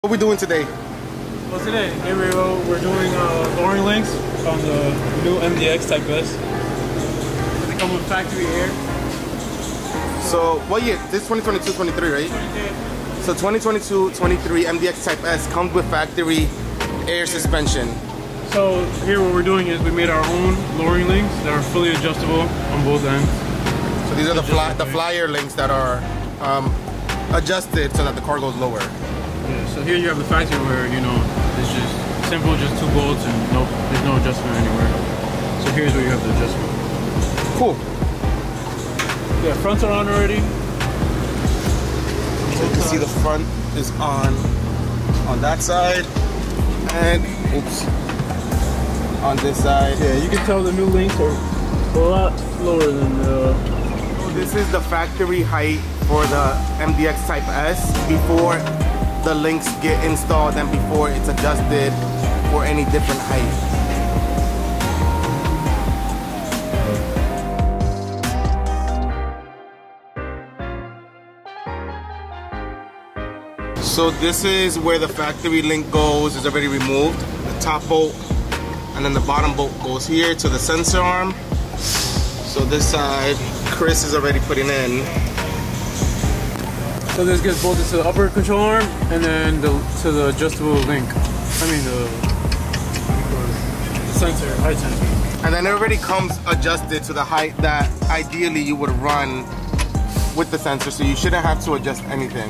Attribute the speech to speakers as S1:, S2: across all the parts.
S1: What are we doing today?
S2: Well, today, here we're doing lowering links on the new MDX Type S. They come with factory air.
S1: So, what year? This is 2022-23, right? So 2022-23 MDX Type S comes with factory air suspension.
S2: So here what we're doing is we made our own lowering links that are fully adjustable on both ends.
S1: So these are the Flyyair links that are adjusted so that the car goes lower.
S2: Yeah, so here you have the factory where, you know, it's just simple, just 2 bolts and there's no adjustment anywhere. So here's where you have the adjustment.
S1: Cool.
S2: Yeah, fronts are on already.
S1: So you can see the front is on that side, and oops, on this side.
S2: Yeah, you can tell the new links are a lot lower than the...
S1: This is the factory height for the MDX Type S before the links get installed and before it's adjusted for any different height. So this is where the factory link goes, is already removed. The top bolt and then the bottom bolt goes here to the sensor arm. So this side, Chris is already putting in.
S2: So this gets bolted to the upper control arm and then to the adjustable link. I mean the sensor, height sensor.
S1: And then it already comes adjusted to the height that ideally you would run with the sensor, so you shouldn't have to adjust anything.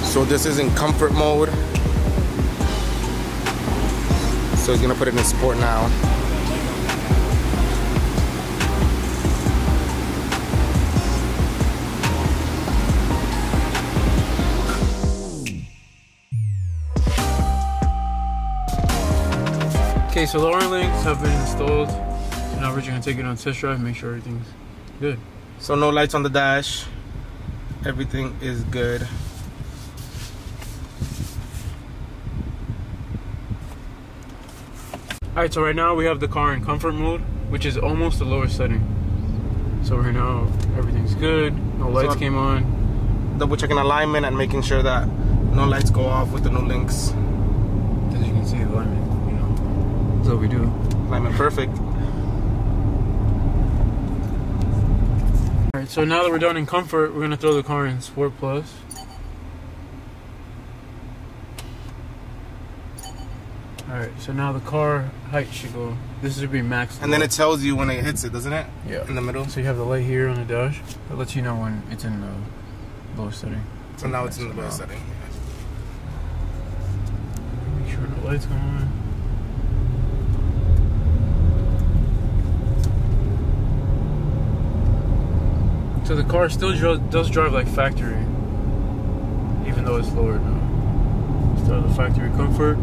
S1: So this is in comfort mode. So he's gonna put it in sport now.
S2: Okay, so lowering links have been installed. So now we're just gonna take it on test drive and make sure everything's good.
S1: So no lights on the dash. Everything is good.
S2: Alright, so right now we have the car in comfort mode, which is almost the lowest setting. So right now everything's good, no lights came on.
S1: Double checking alignment and making sure that no lights go off with the new links.
S2: As you can see, the alignment, you know, that's what we do.
S1: Alignment perfect.
S2: Alright, so now that we're done in comfort, we're gonna throw the car in Sport Plus. Alright, so now the car height should go, this should be max.
S1: And then it tells you when it hits it, doesn't it?
S2: Yeah.
S1: In the middle.
S2: So you have the light here on the dash. It lets you know when it's in the lowest setting.
S1: So now it's in the lowest setting.
S2: Make sure the lights go on. So the car still does drive like factory, even though it's lowered now. Start the factory comfort.